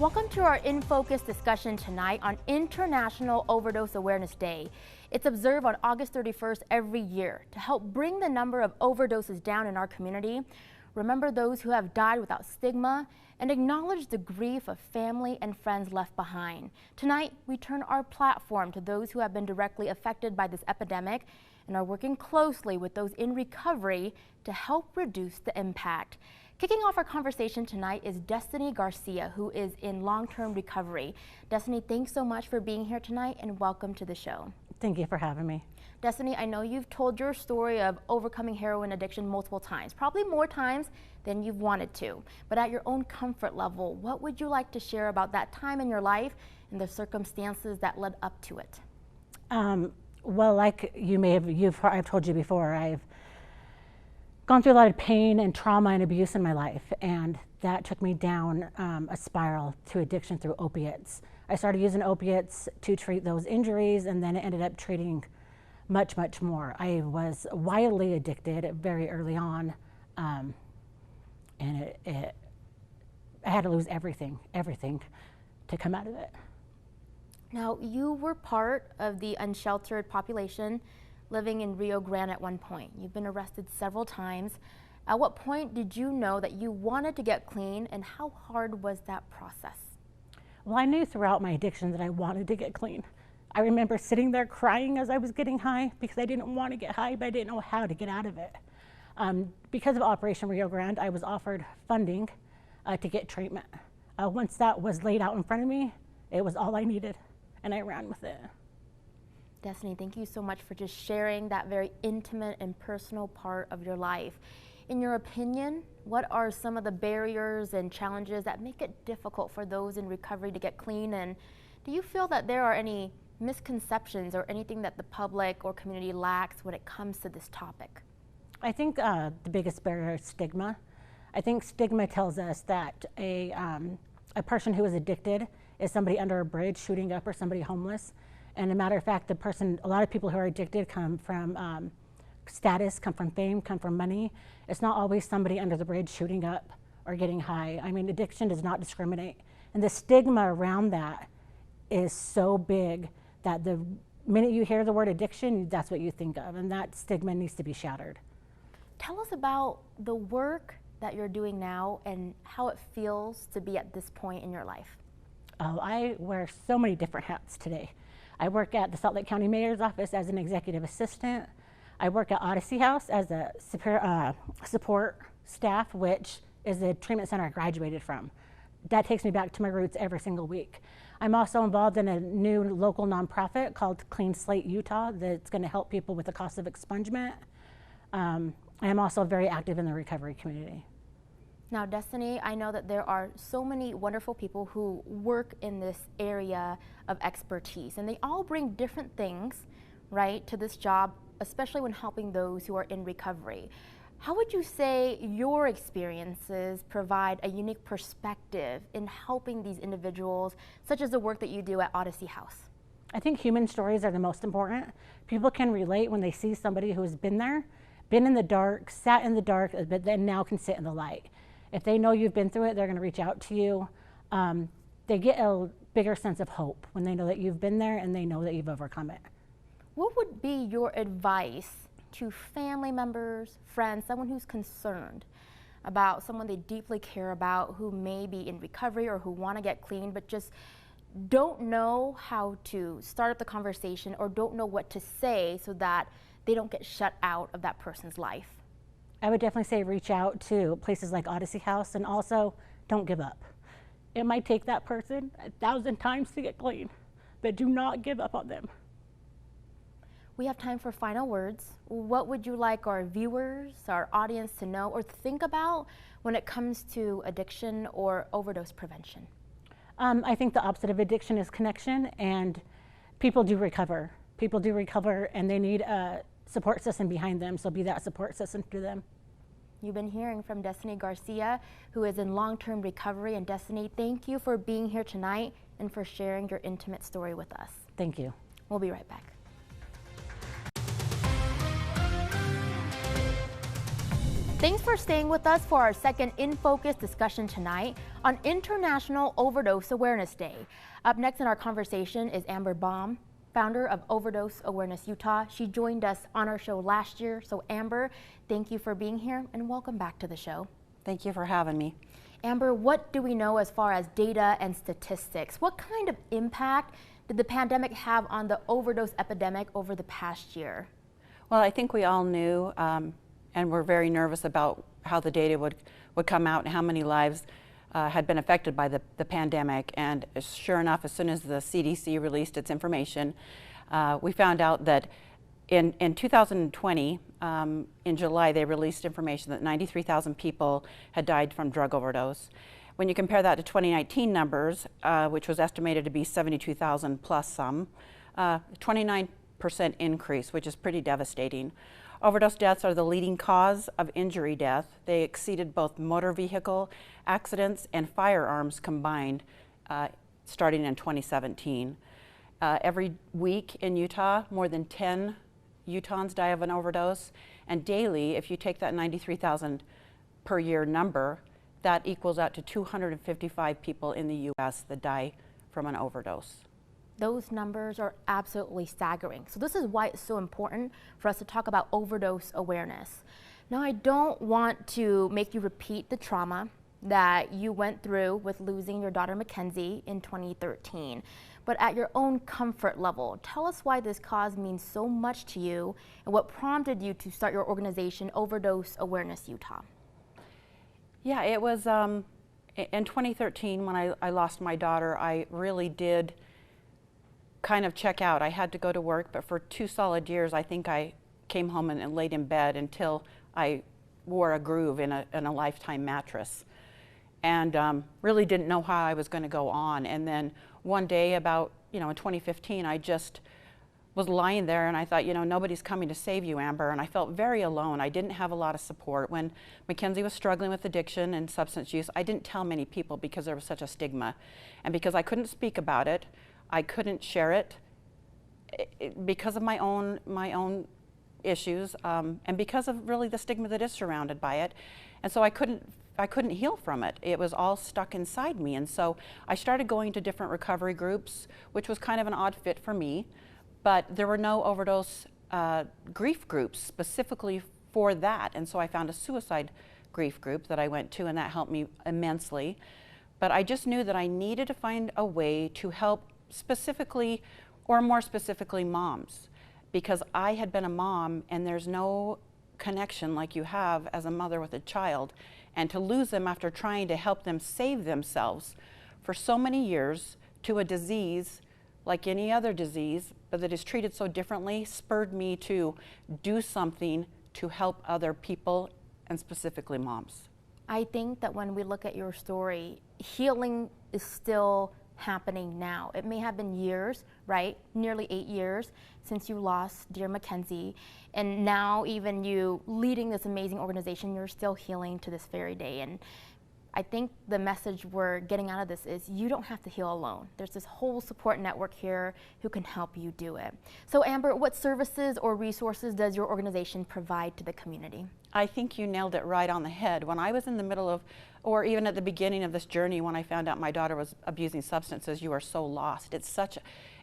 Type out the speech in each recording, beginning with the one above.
Welcome to our In Focus discussion tonight on International Overdose Awareness Day. It's observed on August 31st every year to help bring the number of overdoses down in our community, remember those who have died without stigma, and acknowledge the grief of family and friends left behind. Tonight, we turn our platform to those who have been directly affected by this epidemic and are working closely with those in recovery to help reduce the impact. Kicking off our conversation tonight is Destiny Garcia, who is in long-term recovery. Destiny, thanks so much for being here tonight and welcome to the show. Thank you for having me. Destiny, I know you've told your story of overcoming heroin addiction multiple times, probably more times than you've wanted to. But at your own comfort level, what would you like to share about that time in your life and the circumstances that led up to it? Well, like I've told you before, I've gone through a lot of pain and trauma and abuse in my life, and that took me down a spiral to addiction through opiates. I started using opiates to treat those injuries, and then it ended up treating much, much more. I was wildly addicted very early on, and I had to lose everything to come out of it. Now, you were part of the unsheltered population living in Rio Grande at one point. You've been arrested several times. At what point did you know that you wanted to get clean, and how hard was that process? Well, I knew throughout my addiction that I wanted to get clean. I remember sitting there crying as I was getting high because I didn't want to get high, but I didn't know how to get out of it. Because of Operation Rio Grande, I was offered funding to get treatment. Once that was laid out in front of me, it was all I needed, and I ran with it. Destiny, thank you so much for just sharing that very intimate and personal part of your life. In your opinion, what are some of the barriers and challenges that make it difficult for those in recovery to get clean? And do you feel that there are any misconceptions or anything that the public or community lacks when it comes to this topic? I think the biggest barrier is stigma. I think stigma tells us that a person who is addicted is somebody under a bridge shooting up or somebody homeless. And a matter of fact, a lot of people who are addicted come from status, come from fame, come from money. It's not always somebody under the bridge shooting up or getting high. I mean, addiction does not discriminate. And the stigma around that is so big that the minute you hear the word addiction, that's what you think of. And that stigma needs to be shattered. Tell us about the work that you're doing now and how it feels to be at this point in your life. Oh, I wear so many different hats today. I work at the Salt Lake County Mayor's office as an executive assistant. I work at Odyssey House as a support staff, which is the treatment center I graduated from. That takes me back to my roots every single week. I'm also involved in a new local nonprofit called Clean Slate Utah that's going to help people with the cost of expungement. I'm also very active in the recovery community. Now, Destiny, I know that there are so many wonderful people who work in this area of expertise, and they all bring different things, right, to this job, especially when helping those who are in recovery. How would you say your experiences provide a unique perspective in helping these individuals, such as the work that you do at Odyssey House? I think human stories are the most important. People can relate when they see somebody who has been there, been in the dark, sat in the dark, but then now can sit in the light. If they know you've been through it, they're going to reach out to you. They get a bigger sense of hope when they know that you've been there and they know that you've overcome it. What would be your advice to family members, friends, someone who's concerned about someone they deeply care about who may be in recovery or who want to get clean but just don't know how to start up the conversation or don't know what to say so that they don't get shut out of that person's life? I would definitely say reach out to places like Odyssey House, and also don't give up. It might take that person 1,000 times to get clean, but do not give up on them. We have time for final words. What would you like our viewers, our audience to know or think about when it comes to addiction or overdose prevention? I think the opposite of addiction is connection, and people do recover. People do recover, and they need a support system behind them, so be that support system to them. You've been hearing from Destiny Garcia, who is in long-term recovery. And Destiny, thank you for being here tonight and for sharing your intimate story with us. Thank you. We'll be right back. Thanks for staying with us for our second In Focus discussion tonight on International Overdose Awareness Day. Up next in our conversation is Amberbaum, founder of Overdose Awareness Utah. She joined us on our show last year. So Amber, thank you for being here and welcome back to the show. Thank you for having me. Amber, what do we know as far as data and statistics? What kind of impact did the pandemic have on the overdose epidemic over the past year? Well, I think we all knew and we're very nervous about how the data would come out and how many lives had been affected by the pandemic. And sure enough, as soon as the CDC released its information, we found out that in 2020, in July, they released information that 93,000 people had died from drug overdose. When you compare that to 2019 numbers, which was estimated to be 72,000 plus some, 29% increase, which is pretty devastating. Overdose deaths are the leading cause of injury death. They exceeded both motor vehicle accidents and firearms combined, starting in 2017. Every week in Utah, more than 10 Utahns die of an overdose, and daily, if you take that 93,000 per year number, that equals out to 255 people in the U.S. that die from an overdose. Those numbers are absolutely staggering. So this is why it's so important for us to talk about overdose awareness. Now, I don't want to make you repeat the trauma that you went through with losing your daughter Mackenzie in 2013, but at your own comfort level, tell us why this cause means so much to you and what prompted you to start your organization, Overdose Awareness Utah. Yeah, it was in 2013 when I lost my daughter. I really did kind of check out. I had to go to work, but for 2 solid years, I think I came home and laid in bed until I wore a groove in a Lifetime mattress, and really didn't know how I was going to go on. And then one day, about in 2015, I just was lying there, and I thought, nobody's coming to save you, Amber. And I felt very alone. I didn't have a lot of support. When Mackenzie was struggling with addiction and substance use, I didn't tell many people because there was such a stigma, and because I couldn't speak about it. I couldn't share it because of my own issues, and because of really the stigma that is surrounded by it. And so I couldn't heal from it. It was all stuck inside me. And so I started going to different recovery groups, which was kind of an odd fit for me, but there were no overdose grief groups specifically for that. And so I found a suicide grief group that I went to, and that helped me immensely. But I just knew that I needed to find a way to help specifically, or more specifically, moms, because I had been a mom, and there's no connection like you have as a mother with a child, and to lose them after trying to help them save themselves for so many years to a disease like any other disease, but that is treated so differently, spurred me to do something to help other people, and specifically moms. I think that when we look at your story, healing is still happening now. It may have been years, right? Nearly 8 years since you lost dear Mackenzie, and now even you leading this amazing organization, you're still healing to this very day. And I think the message we're getting out of this is you don't have to heal alone. There's this whole support network here who can help you do it. So Amber, what services or resources does your organization provide to the community? I think you nailed it right on the head. When I was in the middle of, or even at the beginning of this journey, when I found out my daughter was abusing substances, you are so lost. It's such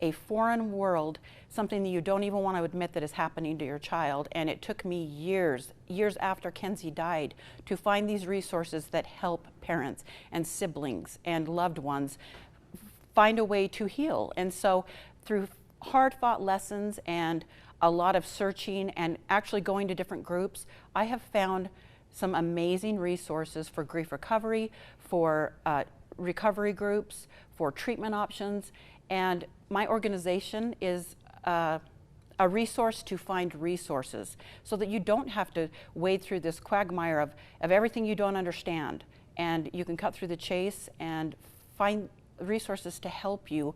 a foreign world, something that you don't even want to admit that is happening to your child. And it took me years after Kenzie died to find these resources that help parents and siblings and loved ones find a way to heal. And so through hard-fought lessons and a lot of searching and actually going to different groups, I have found some amazing resources for grief recovery, for recovery groups, for treatment options. And my organization is a resource to find resources so that you don't have to wade through this quagmire of everything you don't understand. And you can cut through the chase and find resources to help you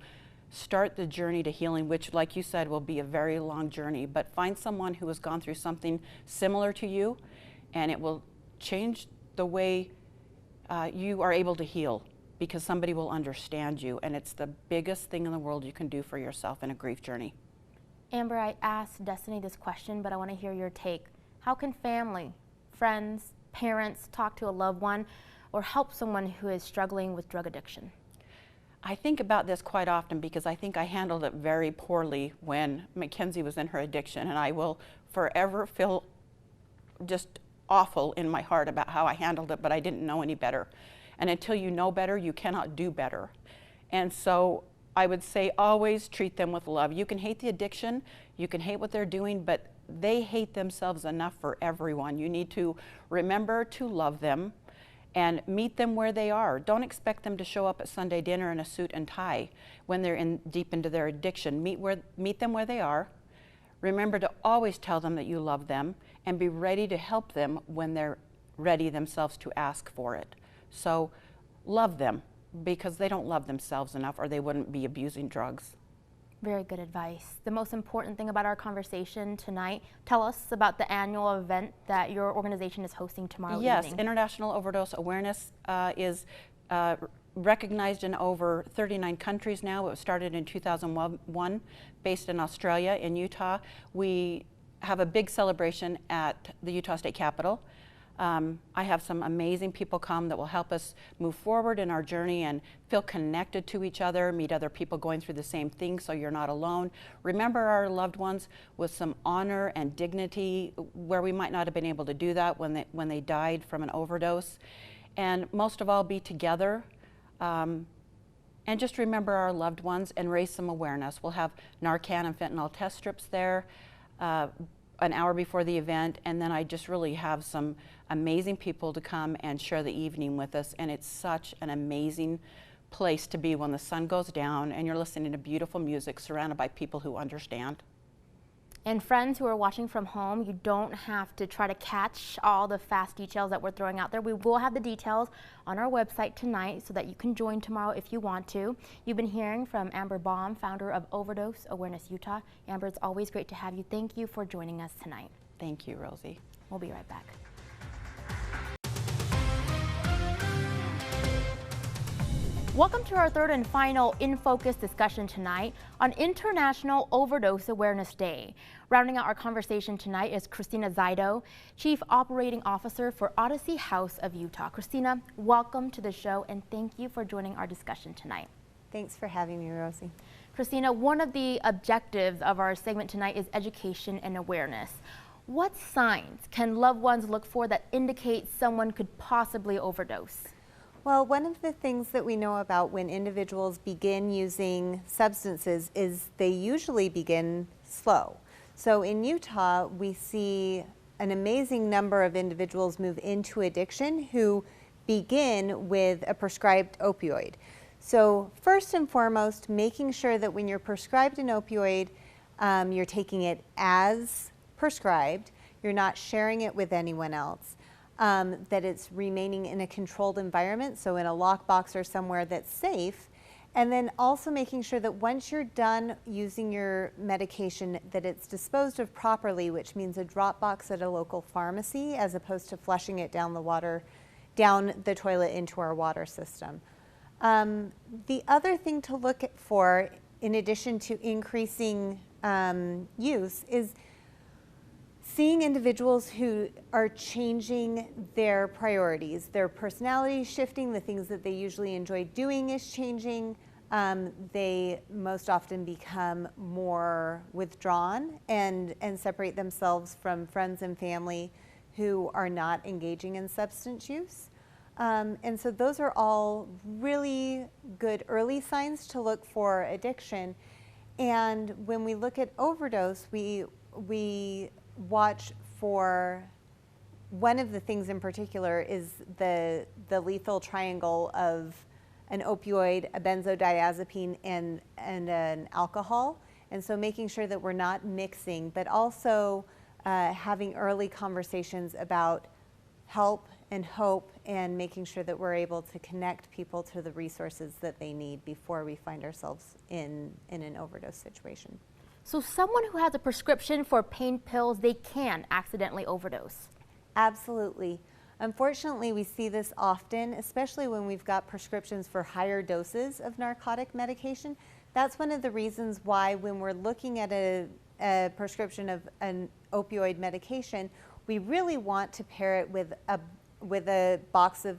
start the journey to healing, which, like you said, will be a very long journey. But find someone who has gone through something similar to you, and it will change the way you are able to heal, because somebody will understand you, and it's the biggest thing in the world you can do for yourself in a grief journey. Amber, I asked Destiny this question, but I want to hear your take. How can family, friends, parents, talk to a loved one, or help someone who is struggling with drug addiction? I think about this quite often because I think I handled it very poorly when Mackenzie was in her addiction, and I will forever feel just awful in my heart about how I handled it, but I didn't know any better. And until you know better, you cannot do better. And so I would say always treat them with love. You can hate the addiction, you can hate what they're doing, but they hate themselves enough for everyone. You need to remember to love them and meet them where they are. Don't expect them to show up at Sunday dinner in a suit and tie when they're deep into their addiction. Meet them where they are. Remember to always tell them that you love them and be ready to help them when they're ready themselves to ask for it. So love them because they don't love themselves enough or they wouldn't be abusing drugs. Very good advice. The most important thing about our conversation tonight, tell us about the annual event that your organization is hosting tomorrow evening. Yes, International Overdose Awareness is recognized in over 39 countries now. It was started in 2001, based in Australia, in Utah. We have a big celebration at the Utah State Capitol. I have some amazing people come that will help us move forward in our journey and feel connected to each other, meet other people going through the same thing so you're not alone. Remember our loved ones with some honor and dignity where we might not have been able to do that when they died from an overdose. And most of all, be together. And just remember our loved ones and raise some awareness. We'll have Narcan and fentanyl test strips there an hour before the event, and then I just really have some amazing people to come and share the evening with us, and it's such an amazing place to be when the sun goes down and you're listening to beautiful music surrounded by people who understand. And friends who are watching from home, you don't have to try to catch all the fast details that we're throwing out there. We will have the details on our website tonight so that you can join tomorrow if you want to. You've been hearing from Amberbaum, founder of Overdose Awareness Utah. Amber, it's always great to have you. Thank you for joining us tonight. Thank you, Rosie. We'll be right back. Welcome to our third and final In Focus discussion tonight on International Overdose Awareness Day. Rounding out our conversation tonight is Christina Zaido, Chief Operating Officer for Odyssey House of Utah. Christina, welcome to the show and thank you for joining our discussion tonight. Thanks for having me, Rosie. Christina, one of the objectives of our segment tonight is education and awareness. What signs can loved ones look for that indicate someone could possibly overdose? Well, one of the things that we know about when individuals begin using substances is they usually begin slow. So in Utah, we see an amazing number of individuals move into addiction who begin with a prescribed opioid. So first and foremost, making sure that when you're prescribed an opioid, you're taking it as prescribed, you're not sharing it with anyone else. That it's remaining in a controlled environment, so in a lockbox or somewhere that's safe, and then also making sure that once you're done using your medication that it's disposed of properly, which means a drop box at a local pharmacy as opposed to flushing it down the toilet into our water system. The other thing to look for, in addition to increasing use, is seeing individuals who are changing their priorities, their personality shifting, the things that they usually enjoy doing is changing. They most often become more withdrawn and separate themselves from friends and family who are not engaging in substance use. And so those are all really good early signs to look for addiction. And when we look at overdose, we watch for one of the things in particular is the lethal triangle of an opioid, a benzodiazepine, and an alcohol. And so making sure that we're not mixing, but also having early conversations about help and hope and making sure that we're able to connect people to the resources that they need before we find ourselves in an overdose situation. So someone who has a prescription for pain pills, they can accidentally overdose? Absolutely. Unfortunately, we see this often, especially when we've got prescriptions for higher doses of narcotic medication. That's one of the reasons why when we're looking at a prescription of an opioid medication, we really want to pair it with box of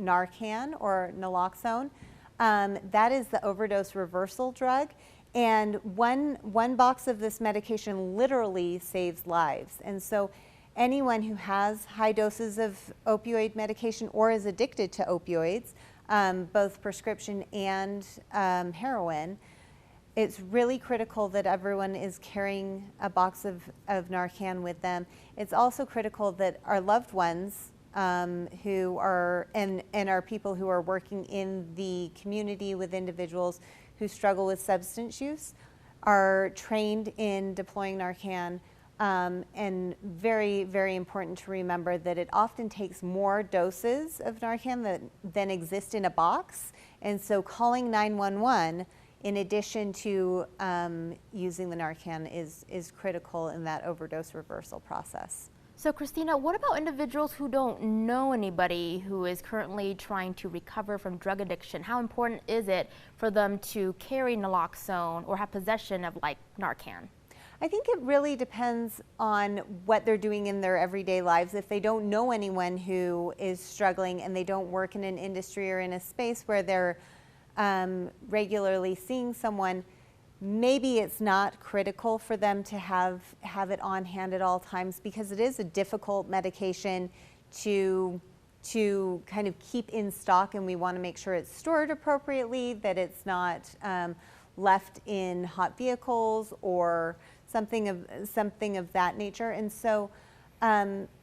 Narcan or naloxone. That is the overdose reversal drug. And one box of this medication literally saves lives. And so anyone who has high doses of opioid medication or is addicted to opioids, both prescription and heroin, it's really critical that everyone is carrying a box of Narcan with them. It's also critical that our loved ones who are, and our people who are working in the community with individuals who struggle with substance use are trained in deploying Narcan. And very, very important to remember that it often takes more doses of Narcan than exist in a box. And so calling 911 in addition to using the Narcan is critical in that overdose reversal process. So Christina, what about individuals who don't know anybody who is currently trying to recover from drug addiction? How important is it for them to carry naloxone or have possession of like Narcan? I think it really depends on what they're doing in their everyday lives. If they don't know anyone who is struggling and they don't work in an industry or in a space where they're regularly seeing someone, maybe it's not critical for them to have it on hand at all times, because it is a difficult medication to kind of keep in stock, and we want to make sure it's stored appropriately, that it's not left in hot vehicles or something of that nature. And so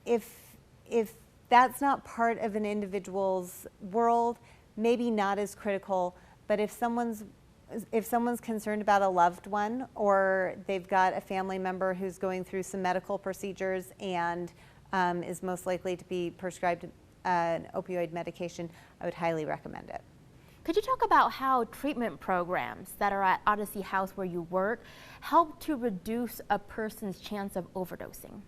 if that's not part of an individual's world, maybe not as critical. But if someone's concerned about a loved one, or they've got a family member who's going through some medical procedures and is most likely to be prescribed an opioid medication, I would highly recommend it. Could you talk about how treatment programs that are at Odyssey House where you work help to reduce a person's chance of overdosing?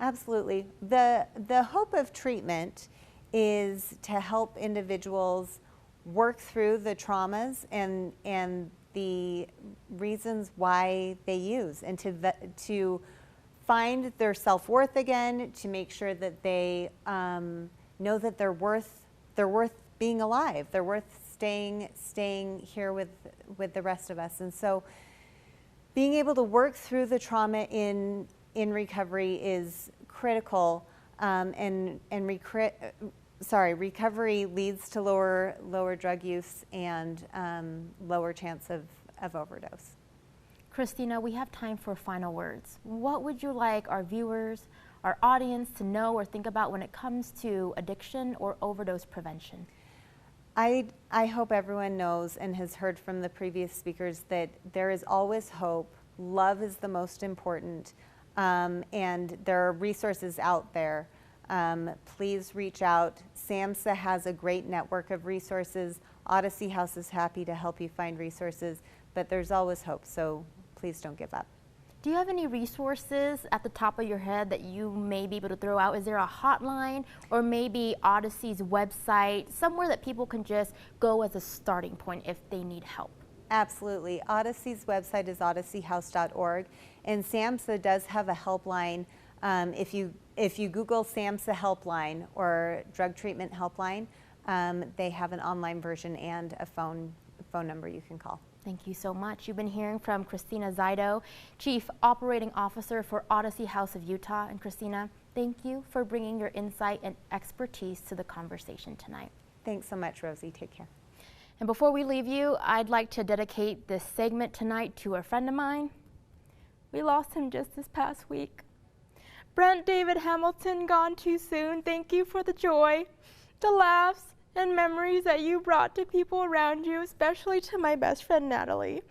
Absolutely. The hope of treatment is to help individuals work through the traumas and the reasons why they use, and to find their self-worth again, to make sure that they know that they're worth being alive, they're worth staying here with the rest of us. And so being able to work through the trauma in recovery is critical, recovery leads to lower drug use and lower chance of overdose. Christina, we have time for final words. What would you like our viewers, our audience to know or think about when it comes to addiction or overdose prevention? I hope everyone knows and has heard from the previous speakers that there is always hope. Love is the most important, and there are resources out there. Please reach out. SAMHSA has a great network of resources. Odyssey House is happy to help you find resources, but there's always hope, so please don't give up. Do you have any resources at the top of your head that you may be able to throw out? Is there a hotline or maybe Odyssey's website, somewhere that people can just go as a starting point if they need help? Absolutely. Odyssey's website is odysseyhouse.org, and SAMHSA does have a helpline. If you Google SAMHSA helpline or drug treatment helpline, they have an online version and a phone number you can call. Thank you so much. You've been hearing from Christina Zaido, Chief Operating Officer for Odyssey House of Utah. And Christina, thank you for bringing your insight and expertise to the conversation tonight. Thanks so much, Rosie. Take care. And before we leave you, I'd like to dedicate this segment tonight to a friend of mine. We lost him just this past week. Brent David Hamilton, gone too soon. Thank you for the joy, the laughs, and memories that you brought to people around you, especially to my best friend, Natalie.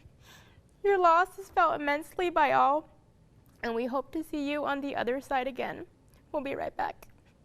Your loss is felt immensely by all, and we hope to see you on the other side again. We'll be right back.